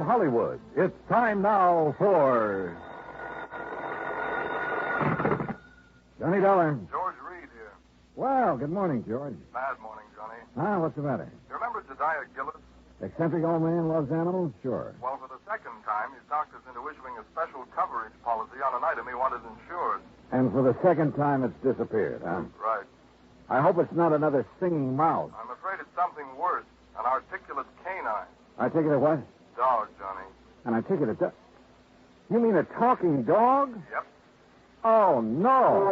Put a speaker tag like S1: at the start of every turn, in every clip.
S1: Hollywood. It's time now for... Johnny Dollar.
S2: George Reed here.
S1: Well, good morning, George.
S2: Bad morning, Johnny.
S1: What's the matter?
S2: You remember Jediah Gillis?
S1: Eccentric old man loves animals? Sure.
S2: Well, for the second time, he's talked us into issuing a special coverage policy on an item he wanted insured.
S1: And for the second time, it's disappeared, huh?
S2: Right.
S1: I hope it's not another singing mouse.
S2: I'm afraid it's something worse. An articulate canine.
S1: I take it a what?
S2: Dog, Johnny.
S1: And I take it a... You mean a talking dog?
S2: Yep.
S1: Oh, no.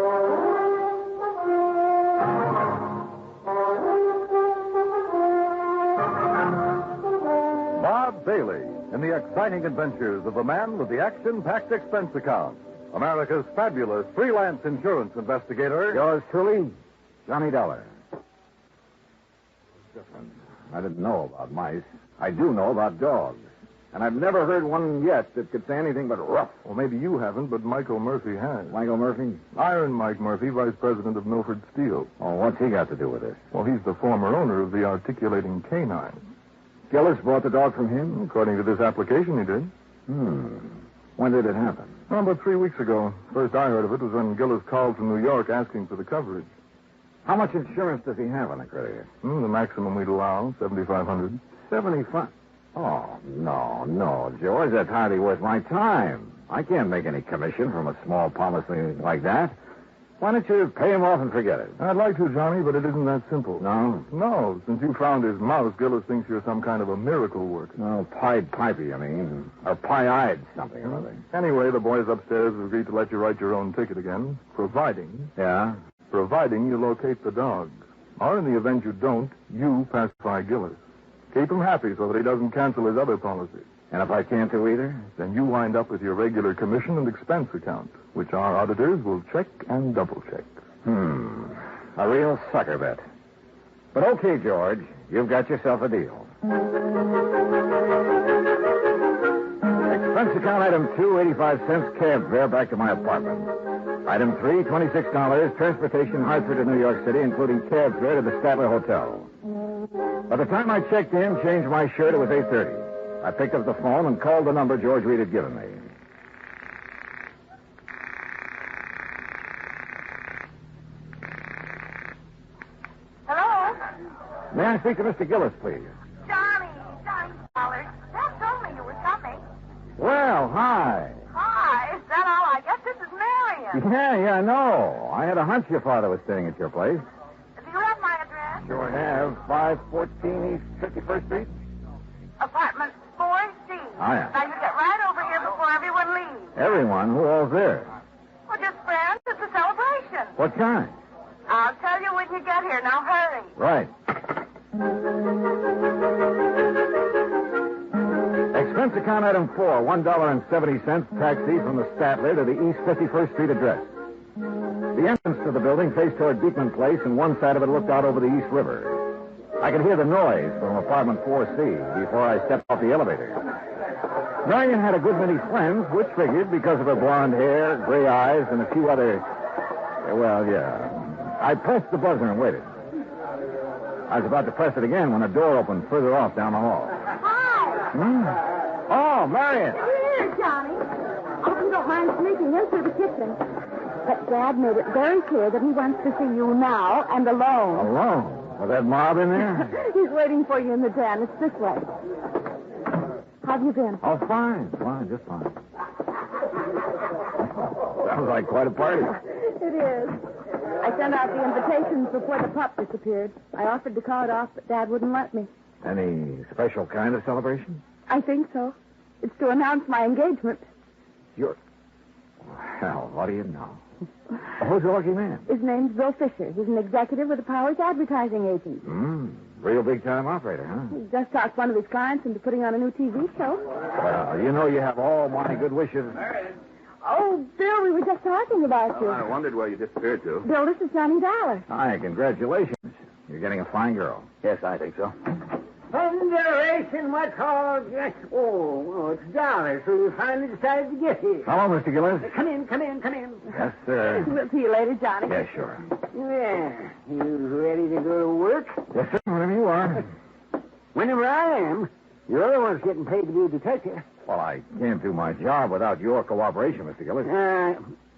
S1: Bob Bailey in the exciting adventures of a man with the action-packed expense account. America's fabulous freelance insurance investigator. Yours truly, Johnny Dollar. Different. I didn't know about mice. I do know about dogs. And I've never heard one yet that could say anything but rough.
S2: Well, maybe you haven't, but Michael Murphy has.
S1: Michael Murphy?
S2: Iron Mike Murphy, vice president of Milford Steel.
S1: Oh, what's he got to do with this?
S2: Well, he's the former owner of the articulating canine.
S1: Gillis bought the dog from him?
S2: According to this application, he did.
S1: When did it happen?
S2: Well, about 3 weeks ago. First I heard of it was when Gillis called from New York asking for the coverage.
S1: How much insurance does he have on the critter?
S2: The maximum we'd allow, $7,500.
S1: 75. Oh, no, George. That's hardly worth my time. I can't make any commission from a small policy like that. Why don't you pay him off and forget it?
S2: I'd like to, Johnny, but it isn't that simple.
S1: No?
S2: No. Since you found his mouse, Gillis thinks you're some kind of a miracle worker.
S1: No, Pied Piper, you mean. Or Pie-Eyed something or other.
S2: Anyway, the boys upstairs have agreed to let you write your own ticket again, providing...
S1: Yeah?
S2: Providing you locate the dog. Or in the event you don't, you pacify Gillis. Keep him happy so that he doesn't cancel his other policy.
S1: And if I can't do either?
S2: Then you wind up with your regular commission and expense account, which our auditors will check and double-check.
S1: A real sucker bet. But okay, George, you've got yourself a deal. Expense account item 2, 85 cents, cab fare back to my apartment. Item 3, $26, transportation Hartford to New York City, including cab fare to the Statler Hotel. By the time I checked in, changed my shirt, it was 8:30. I picked up the phone and called the number George Reed had given me.
S3: Hello?
S1: May I speak to Mr. Gillis, please?
S3: Johnny Dollar. Dad told me you were coming.
S1: Well, hi.
S3: Hi, is that all? I guess this is Marion.
S1: Yeah, no. I had a hunch your father was staying at your place.
S3: Do you have my address?
S1: Sure have. 514 East 51st Street.
S3: Apartment 4C.
S1: Oh, yeah.
S3: Now, you get right over here before everyone leaves.
S1: Everyone? Who all's there?
S3: Well, just friends. It's a celebration.
S1: What kind?
S3: I'll tell you when you get here. Now, hurry.
S1: Right. Expense account item 4, $1.70 taxi from the Statler to the East 51st Street address. The entrance to the building faced toward Beekman Place, and one side of it looked out over the East River. I could hear the noise from apartment 4C before I stepped off the elevator. Marion had a good many friends, which figured because of her blonde hair, gray eyes, and a few other... Well, yeah. I pressed the buzzer and waited. I was about to press it again when a door opened further off down the hall.
S3: Hi.
S1: Oh, Marion.
S3: Here, Johnny. I hope you don't mind sneaking in through the kitchen. But Dad made it very clear that he wants to see you now and alone.
S1: Alone? Was that mob in there?
S3: He's waiting for you in the den. It's this way. How have you been?
S1: Oh, fine, just fine. Sounds like quite a party.
S3: It is. I sent out the invitations before the pup disappeared. I offered to call it off, but Dad wouldn't let me.
S1: Any special kind of celebration?
S3: I think so. It's to announce my engagement.
S1: You're... Well, what do you know? Who's the lucky man?
S3: His name's Bill Fisher. He's an executive with the Powers advertising agent.
S1: Real big-time operator, huh?
S3: He just talked one of his clients into putting on a new TV show.
S1: Well, you know you have all my good wishes.
S3: Oh, Bill, we were just talking about you.
S1: I wondered where you disappeared to.
S3: Bill, this is Johnny Dollar.
S1: Hi, congratulations. You're getting a fine girl. Yes, I think so.
S4: Thunderation, what's all this? Oh, it's Dollar, so you finally decided to get here.
S1: Hello, Mr. Gillis.
S4: Come in.
S1: Yes, sir.
S3: We'll see you later, Johnny.
S1: Yes, sure.
S4: Yeah, you ready to go to work?
S1: Yes, sir, whenever you are.
S4: Whenever I am. You're the one's getting paid to be a detective.
S1: Well, I can't do my job without your cooperation, Mr. Gillis.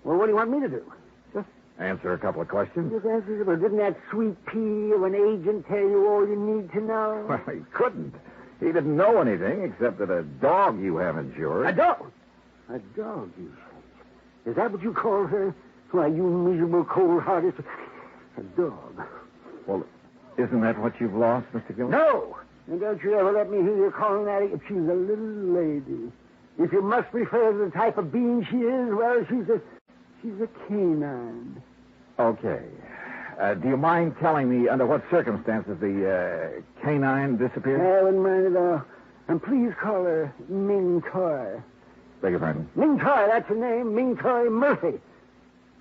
S4: Well, what do you want me to do?
S1: Just answer a couple of questions.
S4: Just answer, well, didn't that sweet pea of an agent tell you all you need to know?
S1: Well, he couldn't. He didn't know anything except that a dog you have insured.
S4: A dog? A dog, you say? Is that what you call her? Why, you miserable, cold-hearted... A dog.
S1: Well, isn't that what you've lost, Mr. Gillis?
S4: No! And don't you ever let me hear you calling that... She's a little lady. If you must refer to the type of being she is, well, she's a canine.
S1: Okay. Do you mind telling me under what circumstances the canine disappeared?
S4: I wouldn't mind at all. And please call her Ming Toy.
S1: Beg your pardon?
S4: Ming Toy, that's her name. Ming Toy Murphy.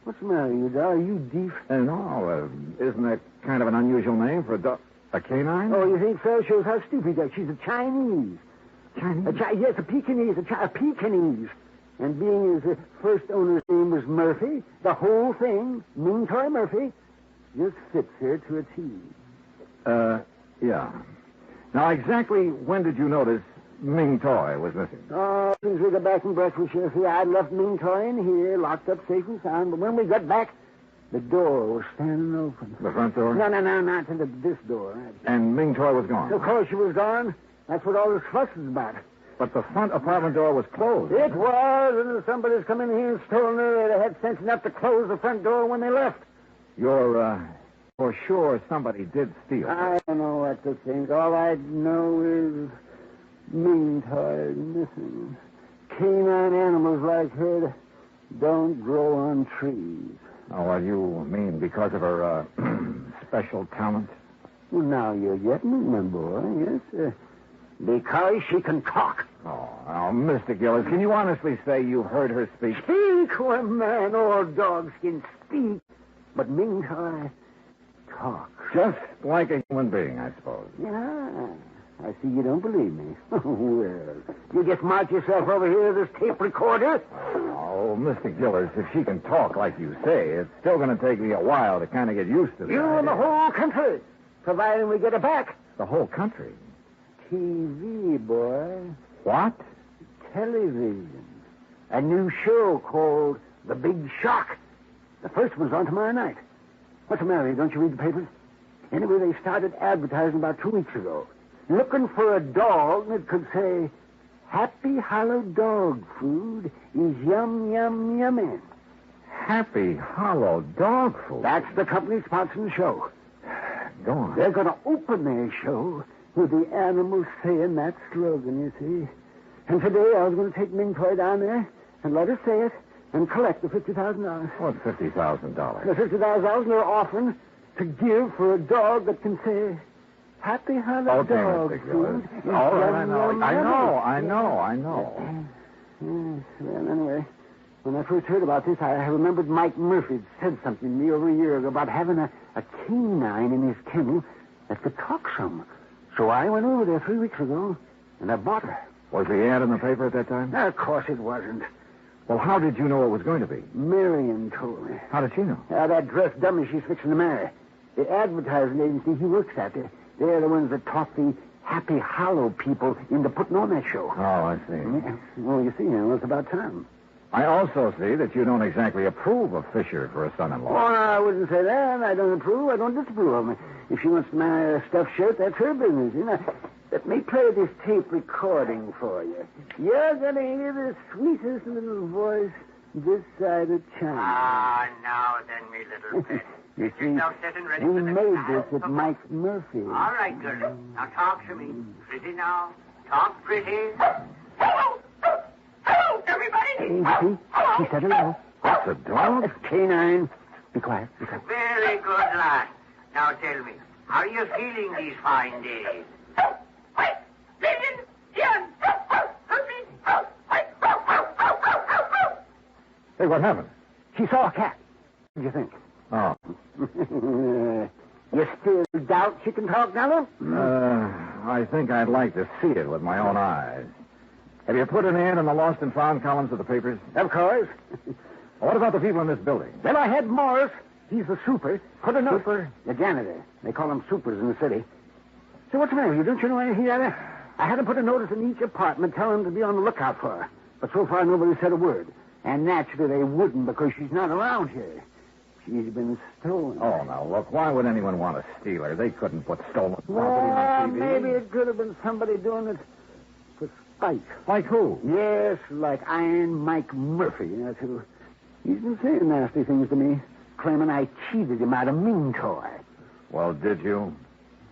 S4: What's the matter, you doll? Are you deaf?
S1: No, isn't that kind of an unusual name for a dog? A canine?
S4: Oh, you think so? Shows how stupid you are. She's a Chinese.
S1: Chinese?
S4: Yes, a Pekingese. A Pekingese. And being his first owner's name was Murphy, the whole thing, Ming Toy Murphy, just fits her to a T.
S1: Yeah. Now, exactly when did you notice Ming Toy was missing?
S4: Oh, since we got back from breakfast, you see, I'd left Ming Toy in here, locked up safe and sound, but when we got back, the door was standing open.
S1: The front door?
S4: No, not to this door.
S1: And Ming Toy was gone?
S4: Of course she was gone. That's what all this fuss is about.
S1: But the front apartment door was closed.
S4: It was, and somebody's come in here and stolen her. They had sense enough to close the front door when they left.
S1: You're for sure somebody did steal.
S4: I don't know what to think. All I know is Ming Toy missing. Canine animals like her don't grow on trees.
S1: Oh, well, you mean because of her special talent?
S4: Well, now you're getting it, my boy, yes. Because she can talk.
S1: Oh, Mr. Gillis, can you honestly say you heard her speak?
S4: Speak? Why, man, all dogs can speak. But Ming Toy talks.
S1: Just like a human being, I suppose.
S4: Yeah. I see you don't believe me. Well, you just march yourself over here to this tape recorder.
S1: Oh, Mr. Gillis, if she can talk like you say, it's still going to take me a while to kind of get used to that.
S4: You and the whole country, providing we get her back.
S1: The whole country?
S4: TV, boy.
S1: What?
S4: Television. A new show called The Big Shock. The first one's on tomorrow night. What's the matter? Don't you read the papers? Anyway, they started advertising about 2 weeks ago. Looking for a dog that could say, Happy Hollow Dog Food is yum, yum, yummy.
S1: Happy Hollow Dog Food?
S4: That's the company sponsoring the show.
S1: Go on.
S4: They're going to open their show with the animals saying that slogan, you see. And today I was going to take Ming Toy down there and let her say it and collect the $50,000.
S1: What's $50,000?
S4: The $50,000 they're offering to give for a dog that can say, Happy Hollow Dog
S1: Mr.
S4: Food.
S1: Gillis. All right, I know.
S4: Yes, well, anyway, when I first heard about this, I remembered Mike Murphy said something to me over a year ago about having a canine in his kennel that could talk some. So I went over there 3 weeks ago, and I bought her.
S1: Was the ad in the paper at that time?
S4: Of course it wasn't.
S1: Well, how did you know it was going to be?
S4: Marion told me.
S1: How did she know?
S4: That dressed dummy she's fixing to marry. The advertising agency he works at, they're the ones that talk the Happy Hollow people into putting on that show.
S1: Oh, I see.
S4: Yeah. Well, you see, it's about time.
S1: I also see that you don't exactly approve of Fisher for a son-in-law.
S4: Oh, no, I wouldn't say that. I don't approve. I don't disapprove of him. If she wants to marry a stuffed shirt, that's her business. Let me play this tape recording for you. You're going to hear the sweetest little voice this side of China.
S5: Ah, now then, me little pet.
S4: You
S5: Get
S4: see,
S5: yourself set and ready
S4: we
S5: for the
S4: made
S5: trial.
S4: this at Mike Murphy.
S5: All right, girl. Now talk to me. Pretty now. Talk pretty. Hello! Hello, everybody!
S4: See? She said hello.
S1: That's a dog?
S4: It's canine. Be quiet.
S5: Very good, lad. Now tell me, how are you feeling these fine days?
S1: Hey, what happened?
S4: She saw a cat. What do you think?
S1: Oh.
S4: You still doubt she can talk, Nello?
S1: I think I'd like to see it with my own eyes. Have you put an ad in the lost and found columns of the papers?
S4: Of course.
S1: What about the people in this building?
S4: Well, I had Morris. He's the super. Put a note.
S1: Super?
S4: The janitor. They call him supers in the city. So what's the matter? Don't you know anything about it? I had to put a notice in each apartment telling them to be on the lookout for her. But so far, nobody said a word. And naturally, they wouldn't because she's not around here. She's been stolen.
S1: Oh, now, look, why would anyone want to steal her? They couldn't put stolen property
S4: Well,
S1: on TV.
S4: maybe it could have been somebody doing it for spite.
S1: Like who?
S4: Yes, like Iron Mike Murphy. That's who. He's been saying nasty things to me, claiming I cheated him out of Ming toy.
S1: Well, did you?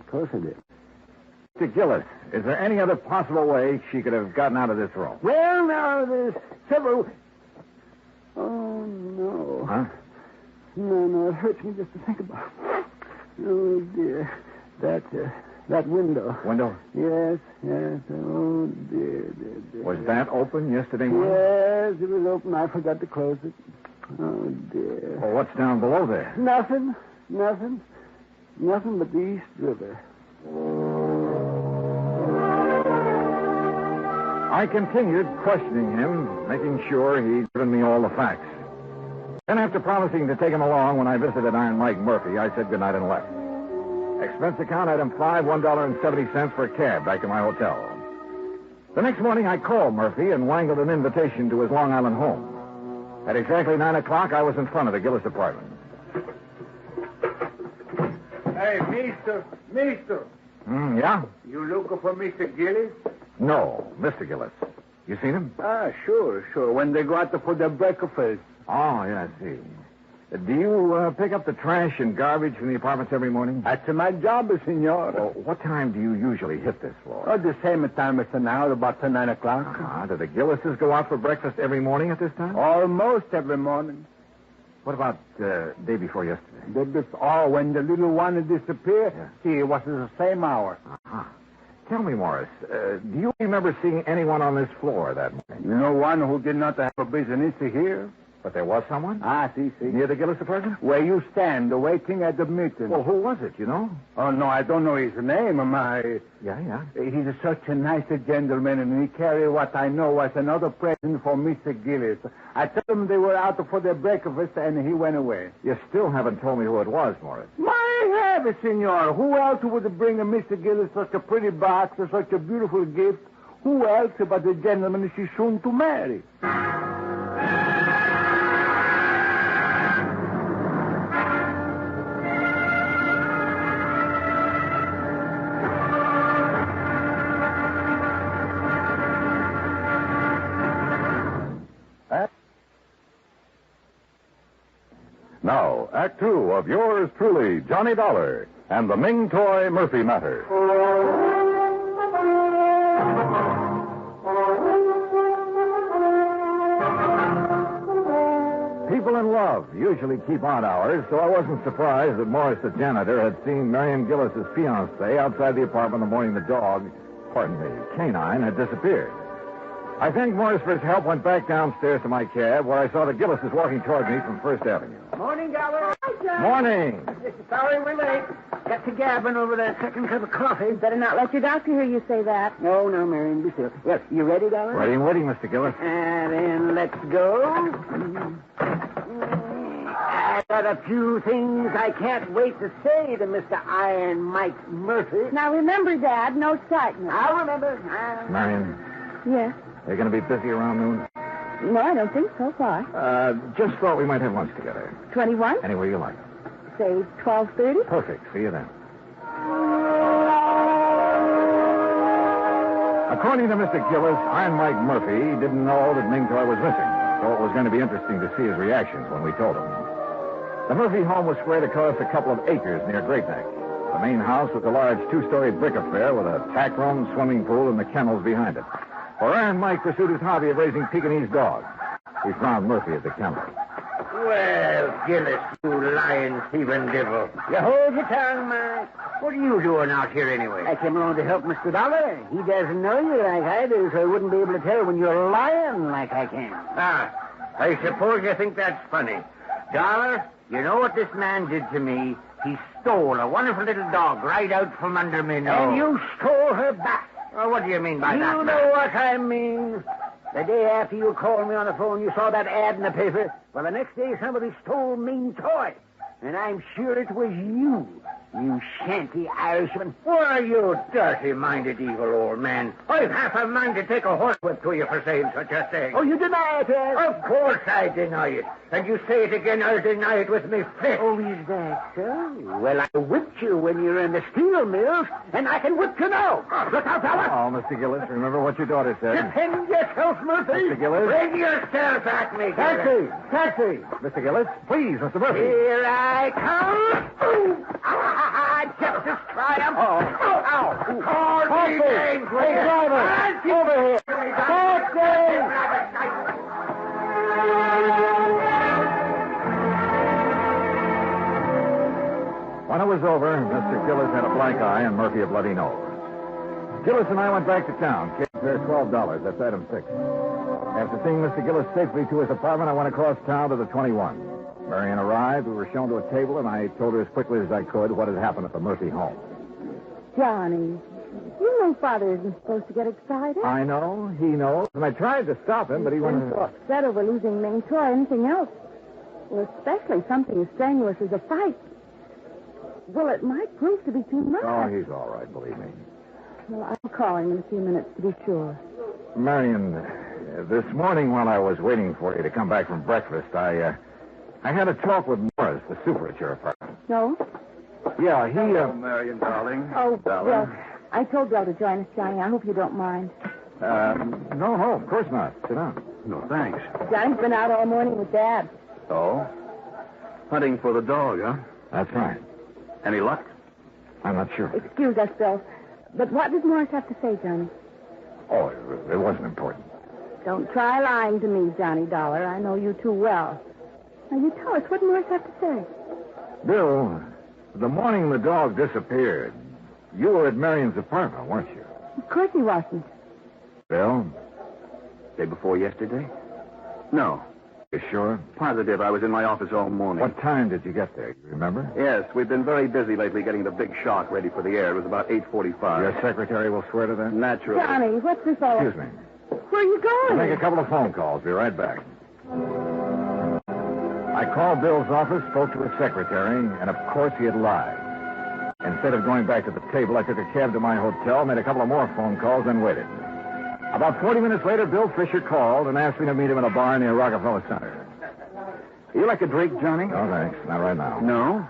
S4: Of course I did.
S1: Mr. Gillis, is there any other possible way she could have gotten out of this room?
S4: Well, now, there's several... Oh, no.
S1: Huh?
S4: No, it hurts me just to think about it. Oh, dear. That window.
S1: Window?
S4: Yes. Oh, dear.
S1: Was that open yesterday morning?
S4: Yes, it was open. I forgot to close it. Oh, dear.
S1: Well, what's down below there?
S4: Nothing. Nothing but the East River.
S1: I continued questioning him, making sure he'd given me all the facts. Then, after promising to take him along when I visited Iron Mike Murphy, I said goodnight and left. Expense account item 5, $1.70 for a cab back to my hotel. The next morning, I called Murphy and wangled an invitation to his Long Island home. At exactly 9 o'clock, I was in front of the Gillis apartment.
S6: Hey, mister.
S1: Yeah?
S6: You looking for Mr. Gillis?
S1: No, Mr. Gillis. You seen him?
S6: Sure. When they go out for their breakfast.
S1: Oh, yeah, I see. Do you pick up the trash and garbage from the apartments every morning?
S6: That's my job, senor.
S1: Well, what time do you usually hit this floor?
S6: The same time as now, about 9 o'clock.
S1: Do the Gillises go out for breakfast every morning at this time?
S6: Almost every morning.
S1: What about day before yesterday?
S6: When the little one disappeared,
S1: Yeah.
S6: see, it was the same hour.
S1: Uh-huh. Tell me, Morris, do you remember seeing anyone on this floor that morning?
S6: You know one who did not have a business here?
S1: But there was someone?
S6: See.
S1: Near the Gillis apartment?
S6: Where you stand, waiting at the meeting.
S1: Well, who was it, you know?
S6: Oh, no, I don't know his name.
S1: Yeah.
S6: He's such a nice gentleman, and he carried what I know was another present for Mr. Gillis. I told him they were out for their breakfast, and he went away.
S1: You still haven't told me who it was, Morris.
S6: My heavens, senor. Who else would bring Mr. Gillis such a pretty box or such a beautiful gift? Who else but the gentleman she's soon to marry?
S2: Now, Act Two of yours truly, Johnny Dollar, and the Ming Toy Murphy Matter.
S1: People in love usually keep odd hours, so I wasn't surprised that Morris, the janitor, had seen Marion Gillis's fiancée outside the apartment the morning the dog, canine, had disappeared. I thanked Morris for his help, went back downstairs to my cab, where I saw the Gillises walking toward me from First Avenue.
S4: Morning, Dollar.
S1: Morning.
S4: Sorry we're late. Got to gabbing over that second cup of coffee.
S3: Better not let your doctor hear you say that.
S4: No, Marion, be still. Yes, you ready, Dollar?
S1: Ready and waiting, Mr. Gillis.
S4: And then let's go. I got a few things I can't wait to say to Mr. Iron Mike Murphy.
S3: Now remember, Dad, no excitement.
S4: I'll remember.
S1: Marion,
S3: Yes.
S1: you're going to be busy around noon?
S3: No, I don't think so far.
S1: Just thought we might have lunch together.
S3: 21?
S1: Anywhere you like.
S3: Say 12:30?
S1: Perfect. See you then. According to Mr. Gillis, Iron Mike Murphy didn't know that Ming Toy was missing, so it was going to be interesting to see his reactions when we told him. The Murphy home was spread across a couple of acres near Great Neck. The main house was a large two-story brick affair with a tack room, swimming pool, and the kennels behind it. For Iron Mike pursued his hobby of raising Pekingese dogs. We found Murphy at the kennel.
S5: Well, Gillis, you lying, thieving devil.
S4: You hold your tongue, Mike.
S5: What are you doing out here anyway?
S4: I came along to help Mr. Dollar. He doesn't know you like I do, so he wouldn't be able to tell when you're lying like I can.
S5: I suppose you think that's funny. Dollar, you know what this man did to me? He stole a wonderful little dog right out from under me nose.
S4: And you stole her back.
S5: Oh, what do you mean by that?
S4: You know what I mean. The day after you called me on the phone, you saw that ad in the paper. Well, the next day, somebody stole Ming Toy. And I'm sure it was you. You shanty Irishman.
S5: Why, you dirty-minded evil old man. I've half a mind to take a horsewhip to you for saying such a thing.
S4: Oh, you deny it,
S5: Of course I deny it. And you say it again, I'll deny it with me fist.
S4: Oh, is that so? Well, I whipped you when you were in the steel mills, and I can whip you now. Look out, fella.
S1: Oh, Mr. Gillis, remember what your daughter said.
S4: Defend yourself, Murphy.
S1: Mr. Gillis?
S5: Bring yourself at me,
S1: Taxi! Taxi! Mr. Gillis, please, Mr. Murphy.
S5: Here I come. Justice triumph.
S1: Oh.
S5: Ow. Call me names, will
S1: Hey,
S5: you?
S1: driver, over here. Taxi! When it was over, Mr. Gillis had a black eye and Murphy a bloody nose. Gillis and I went back to town. Kids there $12. That's item 6. After seeing Mr. Gillis safely to his apartment, I went across town to the 21. Marion arrived. We were shown to a table, and I told her as quickly as I could what had happened at the Murphy home.
S3: Johnny, you know Father isn't supposed to get excited.
S1: I know. He knows. And I tried to stop him, but he went...
S3: so upset over losing Ming or anything else. Well, especially something as strenuous as a fight. Well, it might prove to be too much.
S1: Oh, he's all right, believe me.
S3: Well, I'll call him in a few minutes to be sure.
S1: Marion, this morning while I was waiting for you to come back from breakfast, I had a talk with Morris, the super at your apartment.
S3: No?
S1: Yeah, he...
S2: Marion, darling.
S3: Oh, well, I told Bill to join us, Johnny. I hope you don't mind.
S1: No, of course not. Sit down.
S2: No, thanks.
S3: Johnny's been out all morning with Dad.
S2: Oh? Hunting for the dog, huh?
S1: That's right.
S2: Any luck?
S1: I'm not sure.
S3: Excuse us, Bill. But what does Morris have to say, Johnny?
S1: Oh, it wasn't important.
S3: Don't try lying to me, Johnny Dollar. I know you too well. Now, you tell us what Morris have to say.
S1: Bill, the morning the dog disappeared, you were at Marion's apartment, weren't you?
S3: Of course he wasn't.
S1: Bill?
S2: Day before yesterday? No.
S1: You sure?
S2: Positive. I was in my office all morning.
S1: What time did you get there? You remember?
S2: Yes, we've been very busy lately getting the big shock ready for the air. It was about 8:45.
S1: Your secretary will swear to that?
S2: Naturally.
S3: Johnny, what's this all...
S1: Excuse me.
S3: Where are you
S1: I'll
S3: going?
S1: make a couple of phone calls. Be right back. I called Bill's office, spoke to his secretary, and of course he had lied. Instead of going back to the table, I took a cab to my hotel, made a couple of more phone calls, and waited. About 40 minutes later, Bill Fisher called and asked me to meet him in a bar near Rockefeller Center.
S2: You like a drink, Johnny?
S1: No, thanks. Not right now.
S2: No?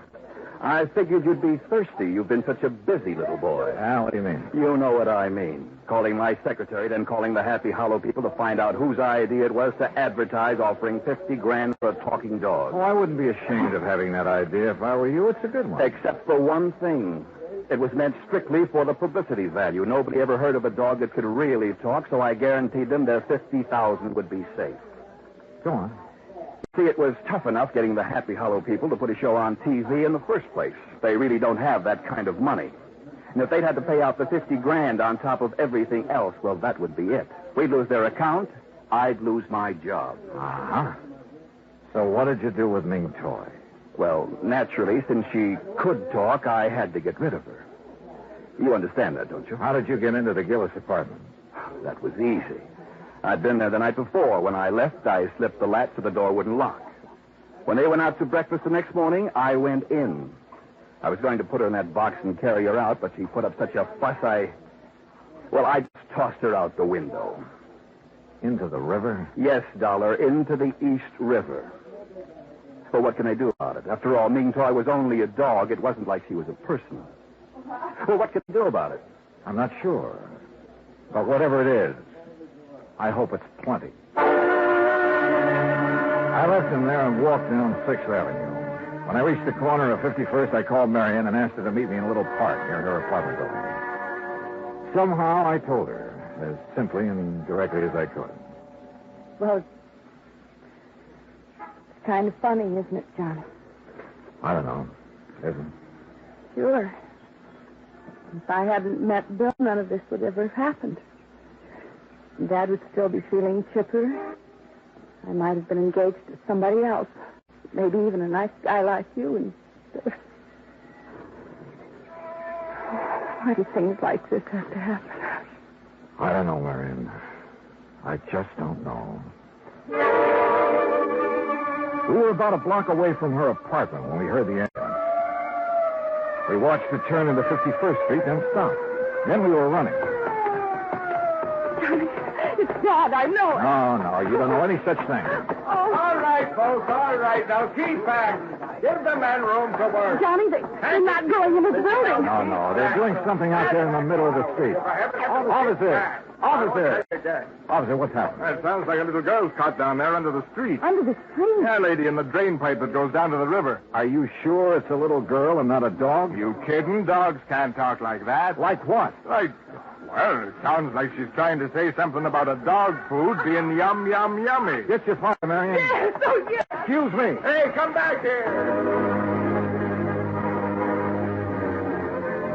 S2: I figured you'd be thirsty. You've been such a busy little boy.
S1: What do you mean?
S2: You know what I mean. Calling my secretary, then calling the Happy Hollow people to find out whose idea it was to advertise offering $50,000 for a talking dog.
S1: Oh, I wouldn't be ashamed of having that idea if I were you. It's a good one.
S2: Except for one thing. It was meant strictly for the publicity value. Nobody ever heard of a dog that could really talk, so I guaranteed them their $50,000 would be safe.
S1: Go on.
S2: See, it was tough enough getting the Happy Hollow people to put a show on TV in the first place. They really don't have that kind of money. And if they'd had to pay out the $50,000 on top of everything else, well, that would be it. We'd lose their account. I'd lose my job.
S1: Uh-huh. So what did you do with Ming Toy?
S2: Well, naturally, since she could talk, I had to get rid of her. You understand that, don't you?
S1: How did you get into the Gillis apartment?
S2: That was easy. I'd been there the night before. When I left, I slipped the latch so the door wouldn't lock. When they went out to breakfast the next morning, I went in. I was going to put her in that box and carry her out, but she put up such a fuss, I just tossed her out the window.
S1: Into the river?
S2: Yes, Dollar, into the East River. Well, what can I do about it? After all, Ming Toy was only a dog. It wasn't like she was a person. Well, what can I do about it?
S1: I'm not sure. But whatever it is, I hope it's plenty. I left him there and walked down 6th Avenue. When I reached the corner of 51st, I called Marion and asked her to meet me in a little park near her apartment building. Somehow I told her, as simply and directly as I could.
S3: Well, it's kind of funny, isn't it, Johnny?
S1: I don't know. Isn't?
S3: Sure. If I hadn't met Bill, none of this would ever have happened. Dad would still be feeling chipper. I might have been engaged to somebody else. Maybe even a nice guy like you. And why do things like this have to happen?
S1: I don't know, Marion. I just don't know. We were about a block away from her apartment when we heard the ambulance. We watched it turn into 51st Street, then stop. Then we were running.
S3: Johnny, it's Dad. I know it.
S1: No, you don't know any such thing.
S3: Oh,
S6: All right, folks, all right. Now keep back. Give the men room to work.
S3: Johnny, they're not going in this building.
S1: No, they're doing something out there in the middle of the street. Officer! Officer, what's happened?
S6: That sounds like a little girl's caught down there under the street.
S3: Under the street?
S6: Yeah, lady, in the drain pipe that goes down to the river.
S1: Are you sure it's a little girl and not a dog?
S6: You kidding? Dogs can't talk like that.
S1: Like what?
S6: Well, it sounds like she's trying to say something about a dog food being yum, yummy.
S1: Get your father, Marion.
S3: Yes, oh, yes.
S1: Excuse me.
S6: Hey, come back here.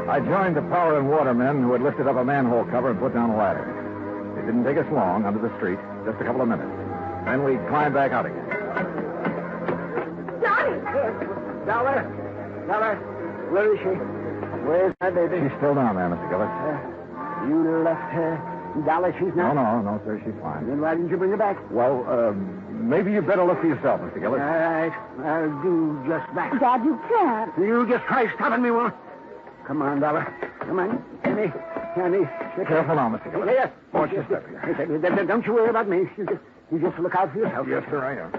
S1: I joined the power and water men who had lifted up a manhole cover and put down a ladder. It didn't take us long under the street, just a couple of minutes. Then we climbed back out again.
S3: Johnny!
S4: Dollar, where is she? Where's my baby?
S1: She's still down there, Mr. Gillis.
S4: You left her. Dollar, she's not?
S1: No, sir, she's fine.
S4: Then why didn't you bring her back?
S1: Well, maybe you'd better look for yourself, Mr. Gillis.
S4: All right, I'll do just that.
S3: Dad, you can't.
S4: You just try stopping me, won't? Come on, Dollar. Come on. Johnny.
S1: Careful now, Mr. Gillis.
S4: Yes.
S1: Watch your step here.
S4: Don't you worry about me. You just look out for yourself.
S1: Yes, sir, I am.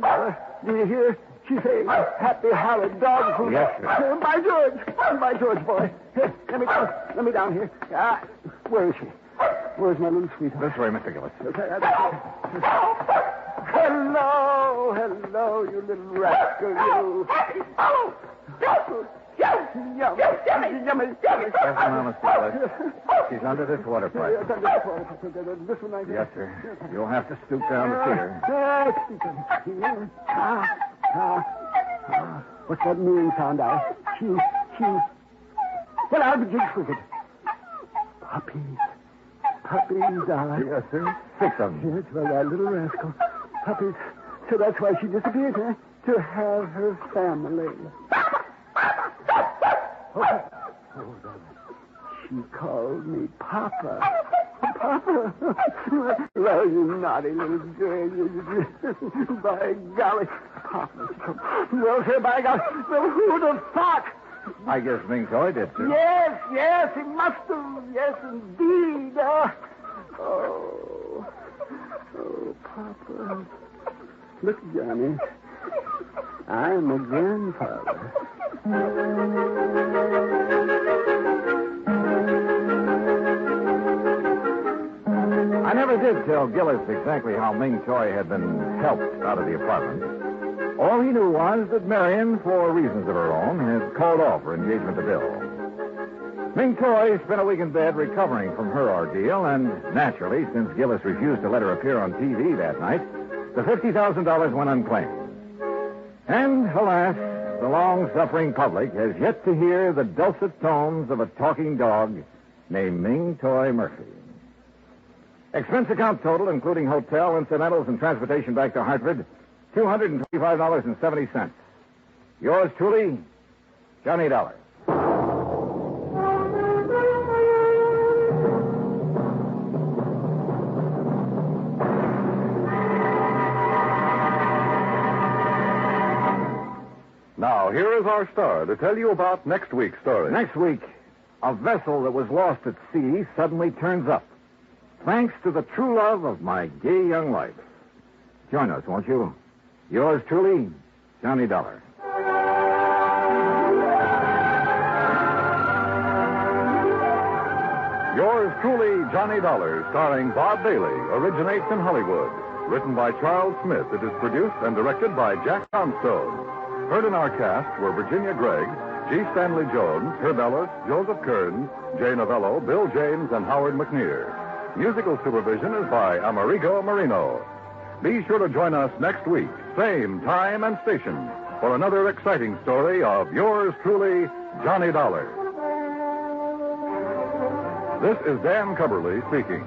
S4: Dollar. Do you hear? She's saying happy hollow dog food.
S1: Yes, sir.
S4: By George, boy. Here, let me down here. Where is she? Where's my little sweetheart?
S1: This way, Mr. Gillis.
S4: Hello, you little rascal, you. Yummy.
S1: Careful now, Mr. Gillis. She's under this water pipe.
S4: This one I
S1: Yes, sir. You'll have to stoop down to see her.
S4: What's that meaning sound out? She. Well, I'll be jigs with it. Puppies, darling.
S1: Yes, sir. 6 of them.
S4: Yes, well, that little rascal. Puppies. So that's why she disappeared, huh? To have her family. Oh, she called me Papa. Papa. Well, you naughty little girl. By golly. Papa. Well, sir, by golly. Well, who'd have thought?
S1: I guess Ming Toy did, sir.
S4: Yes, he must have. Yes, indeed. Oh, Papa. Look, Johnny. I'm a grandfather.
S1: I never did tell Gillis exactly how Ming Toy had been helped out of the apartment. All he knew was that Marion, for reasons of her own, had called off her engagement to Bill. Ming Toy spent a week in bed recovering from her ordeal, and naturally, since Gillis refused to let her appear on TV that night, the $50,000 went unclaimed. And, alas, the long-suffering public has yet to hear the dulcet tones of a talking dog named Ming Toy Murphy. Expense account total, including hotel, incidentals, and transportation back to Hartford, $225.70. Yours truly, Johnny Dollar.
S7: Now, here is our star to tell you about next week's story.
S1: Next week, a vessel that was lost at sea suddenly turns up, thanks to the true love of my gay young life. Join us, won't you? Yours truly, Johnny Dollar.
S7: Yours truly, Johnny Dollar, starring Bob Bailey, originates in Hollywood. Written by Charles Smith, it is produced and directed by Jack Johnstone. Heard in our cast were Virginia Gregg, G. Stanley Jones, Herb Ellis, Joseph Kearns, Jay Novello, Bill James, and Howard McNear. Musical supervision is by Amerigo Marino. Be sure to join us next week, same time and station, for another exciting story of yours truly, Johnny Dollar. This is Dan Cubberly speaking.